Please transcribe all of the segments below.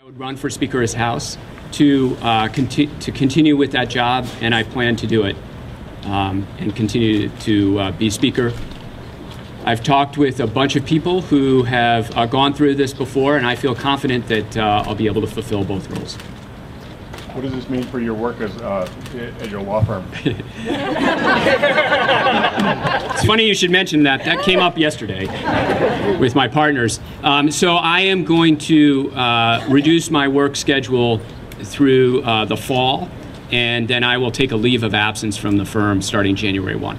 would run for Speaker of his House to continue with that job, and I plan to do it and continue to be Speaker. I've talked with a bunch of people who have gone through this before, and I feel confident that I'll be able to fulfill both roles. What does this mean for your work as at your law firm? It's funny you should mention that. That came up yesterday with my partners. So I am going to reduce my work schedule through the fall, and then I will take a leave of absence from the firm starting January 1.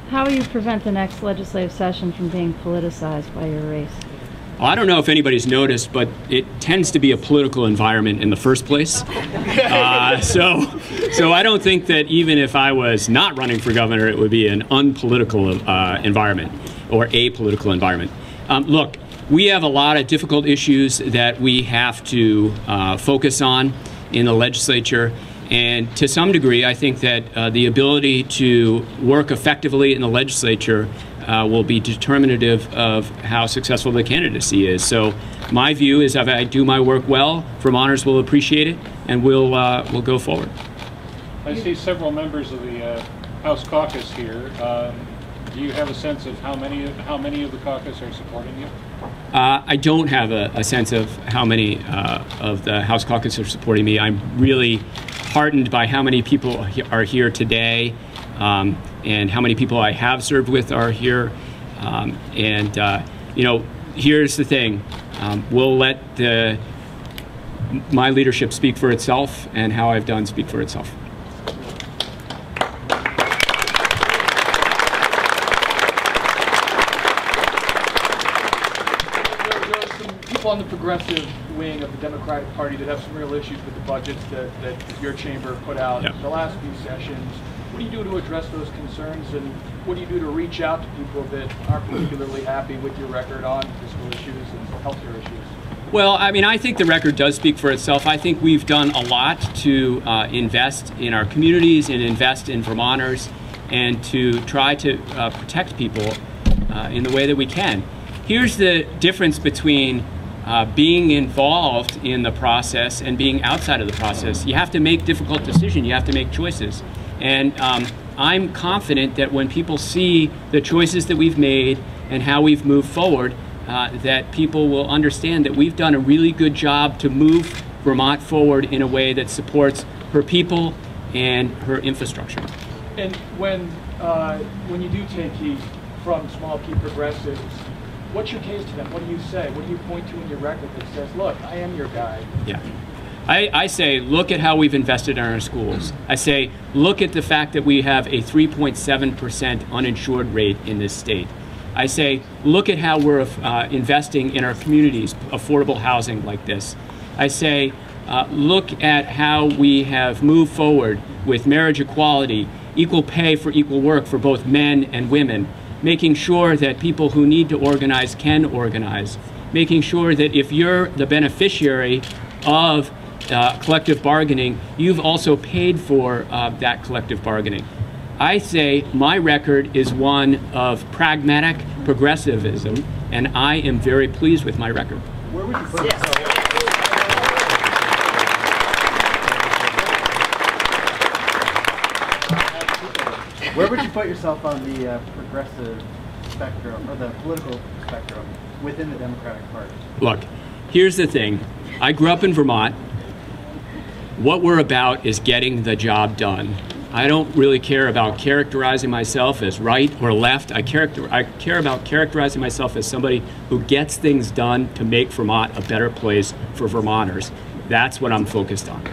How will you prevent the next legislative session from being politicized by your race? Well, I don't know if anybody's noticed, but it tends to be a political environment in the first place. So I don't think that even if I was not running for governor, it would be an unpolitical environment or apolitical environment. Look, we have a lot of difficult issues that we have to focus on in the legislature. And to some degree, I think that the ability to work effectively in the legislature will be determinative of how successful the candidacy is. So my view is if I do my work well, Vermonters will appreciate it, and we'll go forward. I see several members of the House caucus here. Do you have a sense of how many of the caucus are supporting you? I don't have a sense of how many of the House caucus are supporting me. I'm really heartened by how many people are here today, and how many people I have served with are here. You know, here's the thing. We'll let my leadership speak for itself, and how I've done speak for itself. On the progressive wing of the Democratic Party that have some real issues with the budgets that your chamber put out in the last few sessions. What do you do to address those concerns, and what do you do to reach out to people that aren't particularly happy with your record on fiscal issues and healthcare issues? Well, I mean, I think the record does speak for itself. I think we've done a lot to invest in our communities and invest in Vermonters, and to try to protect people in the way that we can. Here's the difference between being involved in the process and being outside of the process. You have to make difficult decisions. You have to make choices. And I'm confident that when people see the choices that we've made and how we've moved forward, that people will understand that we've done a really good job to move Vermont forward in a way that supports her people and her infrastructure. And when you do take heat from small key progressives, what's your case to them? What do you say? What do you point to in your record that says, look, I am your guy? Yeah. I say, look at how we've invested in our schools. I say, look at the fact that we have a 3.7% uninsured rate in this state. I say, look at how we're investing in our communities, affordable housing like this. I say, look at how we have moved forward with marriage equality, equal pay for equal work for both men and women, making sure that people who need to organize can organize, making sure that if you're the beneficiary of collective bargaining, you've also paid for that collective bargaining. I say my record is one of pragmatic progressivism, and I am very pleased with my record. Where would you put yourself? Where would you put yourself on the progressive spectrum, or the political spectrum, within the Democratic Party? Look, here's the thing. I grew up in Vermont. What we're about is getting the job done. I don't really care about characterizing myself as right or left. I care about characterizing myself as somebody who gets things done to make Vermont a better place for Vermonters. That's what I'm focused on.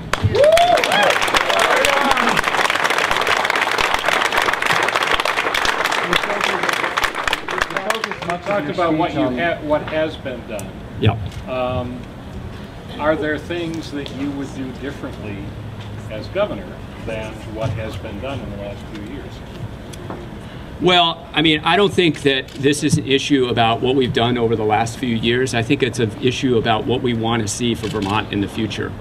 You talked about what has been done. Yep. Are there things that you would do differently as governor than what has been done in the last few years? Well, I mean, I don't think that this is an issue about what we've done over the last few years. I think it's an issue about what we want to see for Vermont in the future.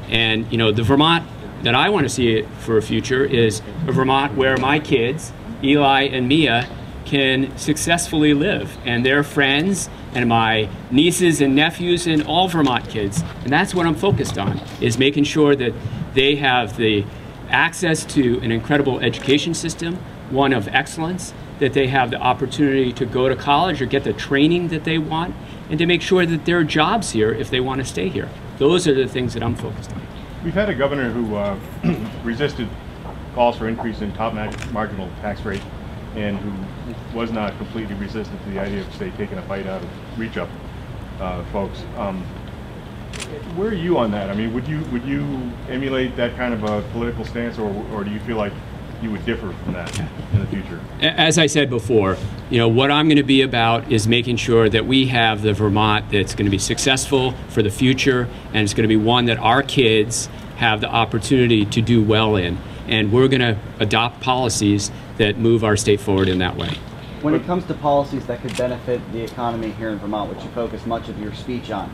And, you know, the Vermont that I want to see for a future is a Vermont where my kids, Eli and Mia, can successfully live, and their friends and my nieces and nephews and all Vermont kids. And that's what I'm focused on, is making sure that they have the access to an incredible education system, one of excellence, that they have the opportunity to go to college or get the training that they want, and to make sure that there are jobs here if they want to stay here. Those are the things that I'm focused on. We've had a governor who resisted calls for increase in top marginal tax rate, and who was not completely resistant to the idea of, say, taking a bite out of reach-up folks. Where are you on that? I mean, would you emulate that kind of a political stance, or do you feel like you would differ from that in the future? As I said before, what I'm going to be about is making sure that we have the Vermont that's going to be successful for the future, and it's going to be one that our kids have the opportunity to do well in. And we're going to adopt policies that move our state forward in that way. When it comes to policies that could benefit the economy here in Vermont, which you focus much of your speech on,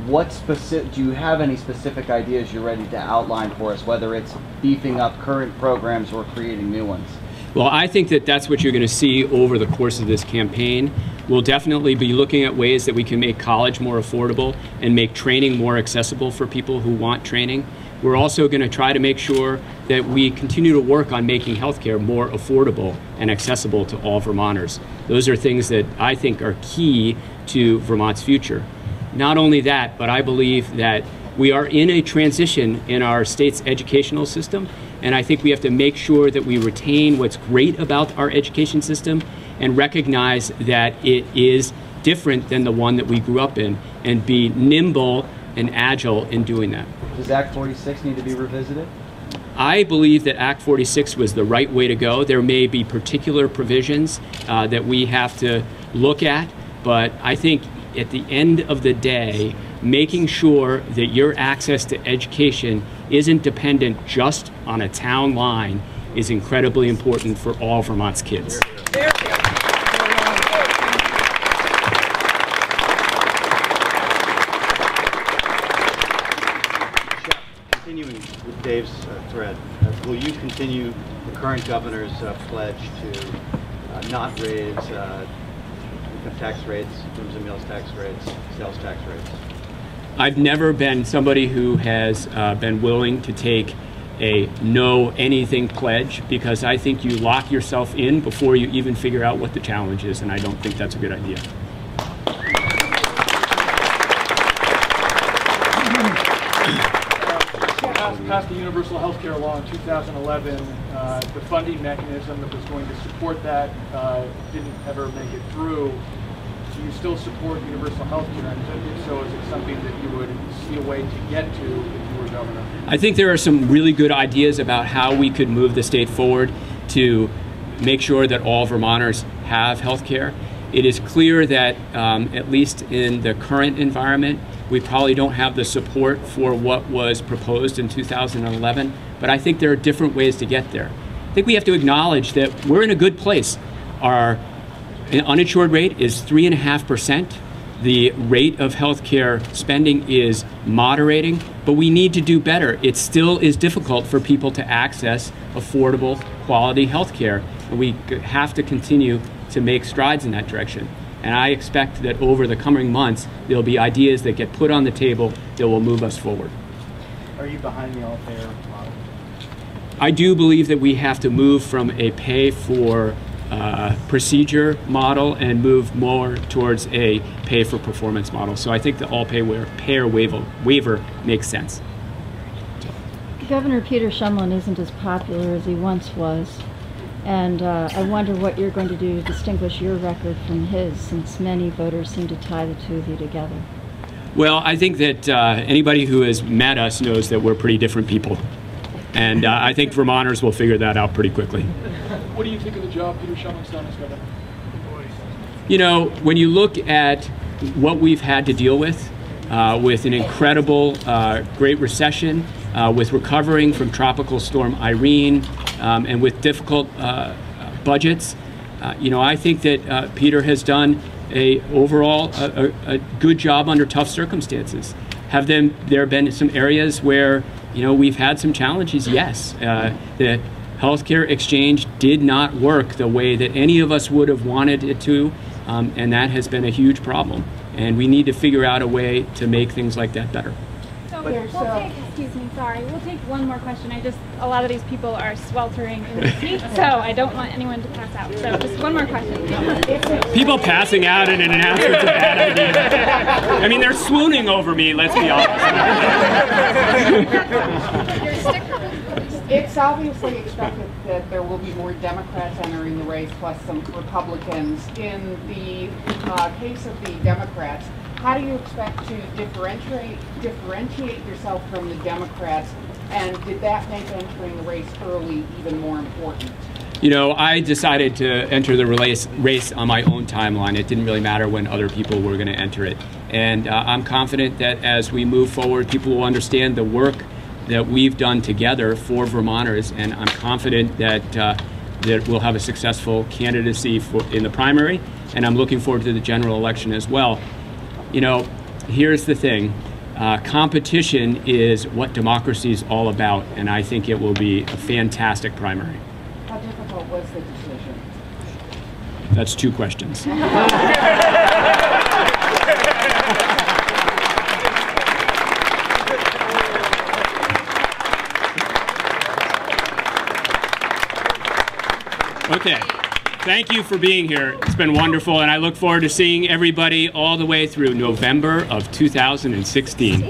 do you have any specific ideas you're ready to outline for us, whether it's beefing up current programs or creating new ones? Well, I think that that's what you're going to see over the course of this campaign. We'll definitely be looking at ways that we can make college more affordable and make training more accessible for people who want training. We're also going to try to make sure that we continue to work on making healthcare more affordable and accessible to all Vermonters. Those are things that I think are key to Vermont's future. Not only that, but I believe that we are in a transition in our state's educational system, and I think we have to make sure that we retain what's great about our education system and recognize that it is different than the one that we grew up in, and be nimble and agile in doing that. Does Act 46 need to be revisited? I believe that Act 46 was the right way to go. There may be particular provisions that we have to look at, but I think at the end of the day, making sure that your access to education isn't dependent just on a town line is incredibly important for all Vermont's kids. Continuing with Dave's thread, will you continue the current governor's pledge to not raise income tax rates, rooms and meals tax rates, sales tax rates? I've never been somebody who has been willing to take a no anything pledge, because I think you lock yourself in before you even figure out what the challenge is, and I don't think that's a good idea. Passed the universal health care law in 2011. The funding mechanism that was going to support that didn't ever make it through. Do you still support universal health care? And if so, is it something that you would see a way to get to if you were governor? I think there are some really good ideas about how we could move the state forward to make sure that all Vermonters have health care. It is clear that, at least in the current environment, we probably don't have the support for what was proposed in 2011, but I think there are different ways to get there. I think we have to acknowledge that we're in a good place. Our uninsured rate is 3.5%. The rate of healthcare spending is moderating, but we need to do better. It still is difficult for people to access affordable, quality healthcare, and we have to continue to make strides in that direction. And I expect that over the coming months, there'll be ideas that get put on the table that will move us forward. Are you behind the all-payer model? I do believe that we have to move from a pay-for procedure model and move more towards a pay-for-performance model. So I think the all-payer waiver makes sense. Governor Peter Shumlin isn't as popular as he once was. And I wonder what you're going to do to distinguish your record from his, since many voters seem to tie the two of you together. Well, I think that anybody who has met us knows that we're pretty different people. And I think Vermonters will figure that out pretty quickly. What do you think of the job Peter Shumlin's done as governor? You know, when you look at what we've had to deal with an incredible Great Recession, with recovering from Tropical Storm Irene, and with difficult budgets, I think that Peter has done overall a good job under tough circumstances. Have there been some areas where we've had some challenges? Yes. The healthcare exchange did not work the way that any of us would have wanted it to, and that has been a huge problem. And we need to figure out a way to make things like that better. So we'll take, excuse me, sorry, we'll take one more question. A lot of these people are sweltering in the heat, so I don't want anyone to pass out. So just one more question. People passing out in an announcement's a bad idea. I mean, they're swooning over me, let's be honest. It's obviously expected that there will be more Democrats entering the race, plus some Republicans. In the case of the Democrats, how do you expect to differentiate yourself from the Democrats, and did that make entering the race early even more important? You know, I decided to enter the race on my own timeline. It didn't really matter when other people were going to enter it. And I'm confident that as we move forward, people will understand the work that we've done together for Vermonters, and I'm confident that that we'll have a successful candidacy in the primary, and I'm looking forward to the general election as well. You know, here's the thing. Competition is what democracy is all about, and I think it will be a fantastic primary. How difficult was the decision? That's two questions. Okay. Thank you for being here. It's been wonderful, and I look forward to seeing everybody all the way through November of 2016.